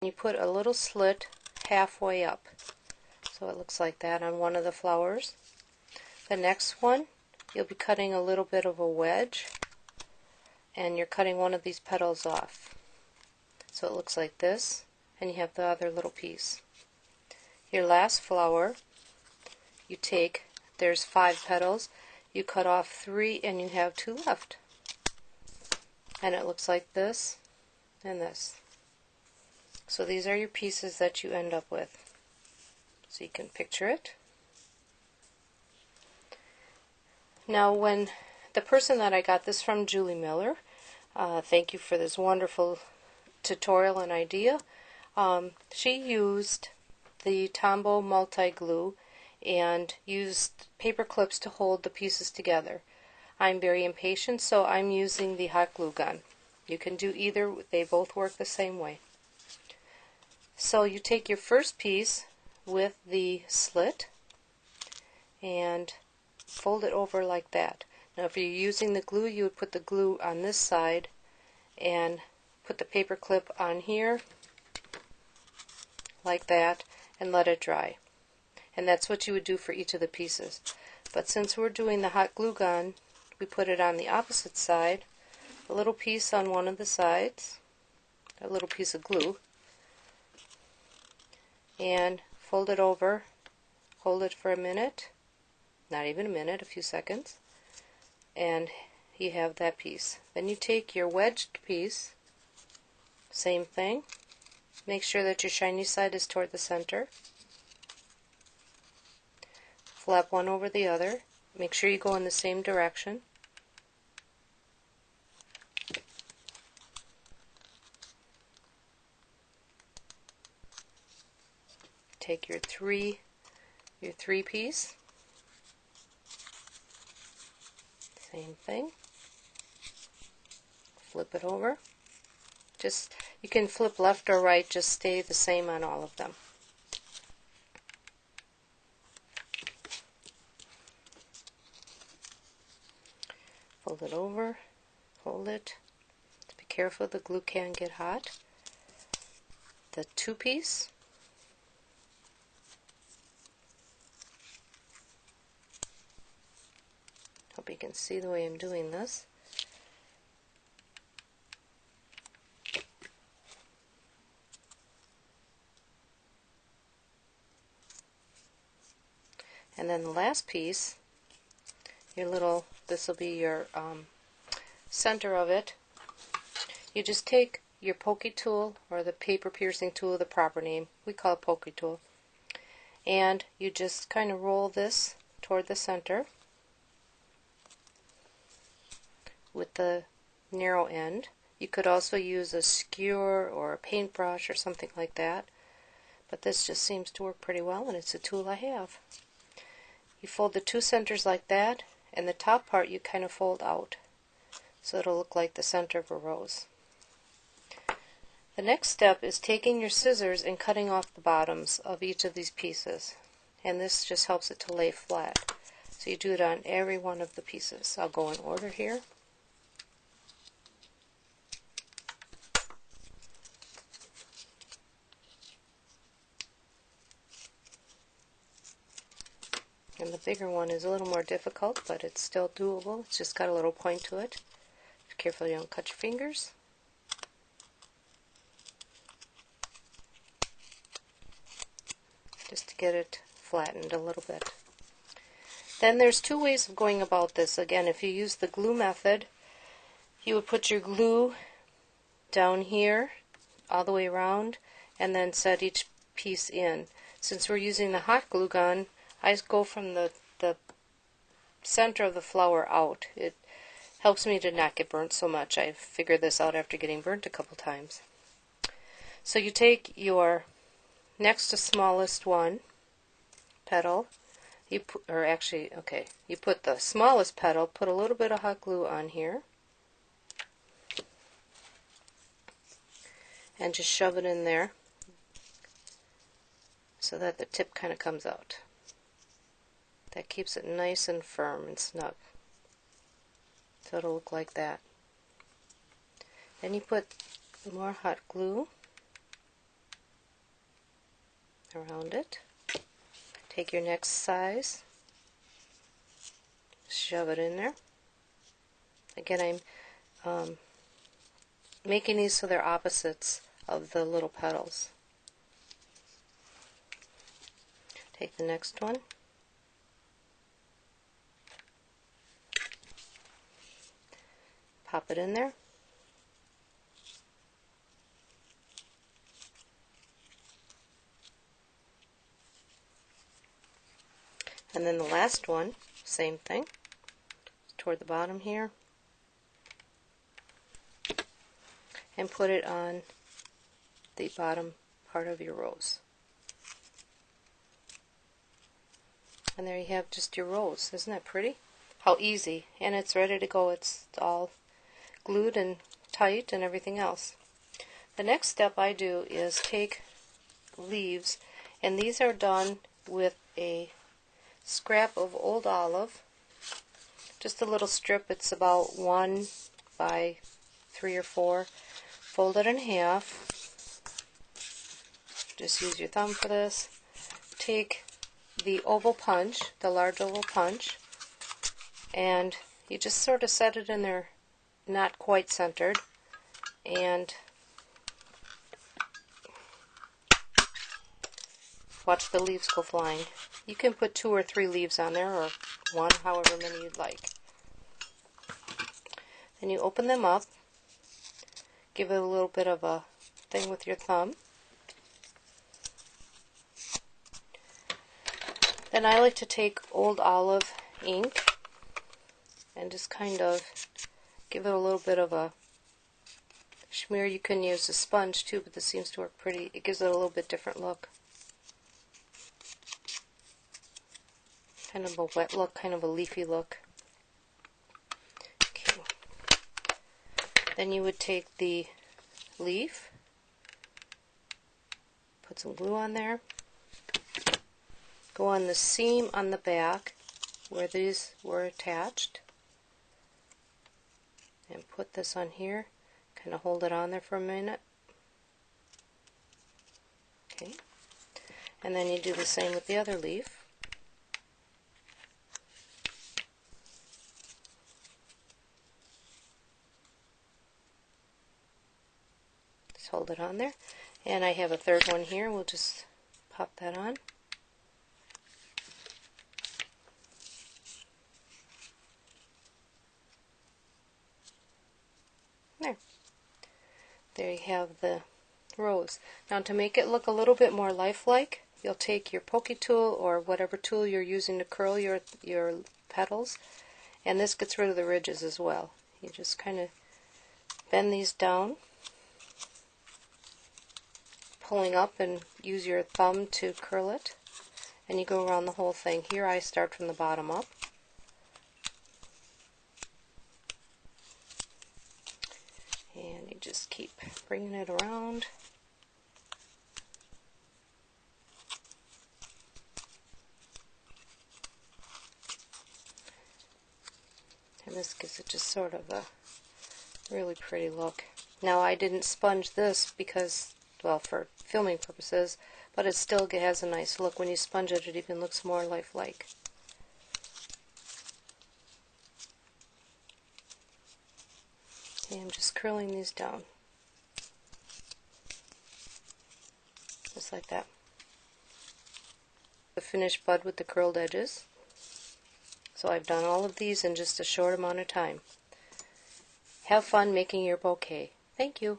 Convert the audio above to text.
You put a little slit halfway up. So it looks like that on one of the flowers. The next one, you'll be cutting a little bit of a wedge, and you're cutting one of these petals off. So it looks like this, and you have the other little piece. Your last flower, you take, there's 5 petals, you cut off 3 and you have 2 left. And it looks like this and this. So these are your pieces that you end up with. So you can picture it. Now when the person that I got this from, Julie Miller, thank you for this wonderful tutorial and idea. She used the Tombow multi-glue and used paper clips to hold the pieces together. I'm very impatient, so I'm using the hot glue gun. You can do either, they both work the same way. So you take your first piece with the slit and fold it over like that. Now if you're using the glue, you would put the glue on this side and put the paper clip on here like that and let it dry. And that's what you would do for each of the pieces. But since we're doing the hot glue gun, we put it on the opposite side, a little piece on one of the sides, a little piece of glue, and fold it over, hold it for a minute, not even a minute, a few seconds, and you have that piece. Then you take your wedged piece, same thing, make sure that your shiny side is toward the center, flap one over the other, make sure you go in the same direction, take your three piece, same thing, flip it over. Just, you can flip left or right, just stay the same on all of them. Fold it over, hold it. Be careful, the glue can get hot. The 2 piece, hope you can see the way I'm doing this. And then the last piece, your little, this will be your center of it. You just take your pokey tool, or the paper piercing tool, the proper name, we call it pokey tool, and you just kind of roll this toward the center with the narrow end. You could also use a skewer or a paintbrush or something like that, but this just seems to work pretty well, and it's a tool I have. You fold the 2 centers like that, and the top part you kind of fold out, so it'll look like the center of a rose. The next step is taking your scissors and cutting off the bottoms of each of these pieces, and this just helps it to lay flat. So you do it on every one of the pieces. I'll go in order here. And the bigger one is a little more difficult, but it's still doable. It's just got a little point to it. Be careful you don't cut your fingers. Just to get it flattened a little bit. Then there's 2 ways of going about this. Again, if you use the glue method, you would put your glue down here all the way around and then set each piece in. Since we're using the hot glue gun, I go from the center of the flower out. It helps me to not get burnt so much. I figured this out after getting burnt a couple times. So you take your next to smallest one petal, you put the smallest petal, put a little bit of hot glue on here, and just shove it in there so that the tip kind of comes out. That keeps it nice and firm and snug. So it'll look like that. Then you put more hot glue around it. Take your next size, shove it in there. Again, I'm making these so they're opposites of the little petals. Take the next one. Pop it in there. And then the last one, same thing, toward the bottom here, and put it on the bottom part of your rose. And there you have just your rose. Isn't that pretty? How easy. And it's ready to go. It's all glued and tight and everything else. The next step I do is take leaves, and these are done with a scrap of old olive, just a little strip. It's about 1 by 3 or 4. Fold it in half. Just use your thumb for this. Take the oval punch, the large oval punch, and you just sort of set it in there, not quite centered, and watch the leaves go flying. You can put 2 or 3 leaves on there, or 1, however many you'd like. Then you open them up, give it a little bit of a thing with your thumb. Then I like to take old olive ink and just kind of give it a little bit of a smear. You can use a sponge too, but this seems to work pretty. It gives it a little bit different look. Kind of a wet look, kind of a leafy look. Okay. Then you would take the leaf, put some glue on there, go on the seam on the back where these were attached, and put this on here, kind of hold it on there for a minute. Okay. And then you do the same with the other leaf. Just hold it on there. And I have a third one here. We'll just pop that on. There you have the rose. Now to make it look a little bit more lifelike, you'll take your pokey tool or whatever tool you're using to curl your petals, and this gets rid of the ridges as well. You just kind of bend these down, pulling up, and use your thumb to curl it, and you go around the whole thing. Here I start from the bottom up. And you just keep bringing it around. And this gives it just sort of a really pretty look. Now I didn't sponge this because, well, for filming purposes, but it still has a nice look. When you sponge it, it even looks more lifelike. Okay, I'm just curling these down. Just like that. The finished bud with the curled edges. So I've done all of these in just a short amount of time. Have fun making your bouquet. Thank you.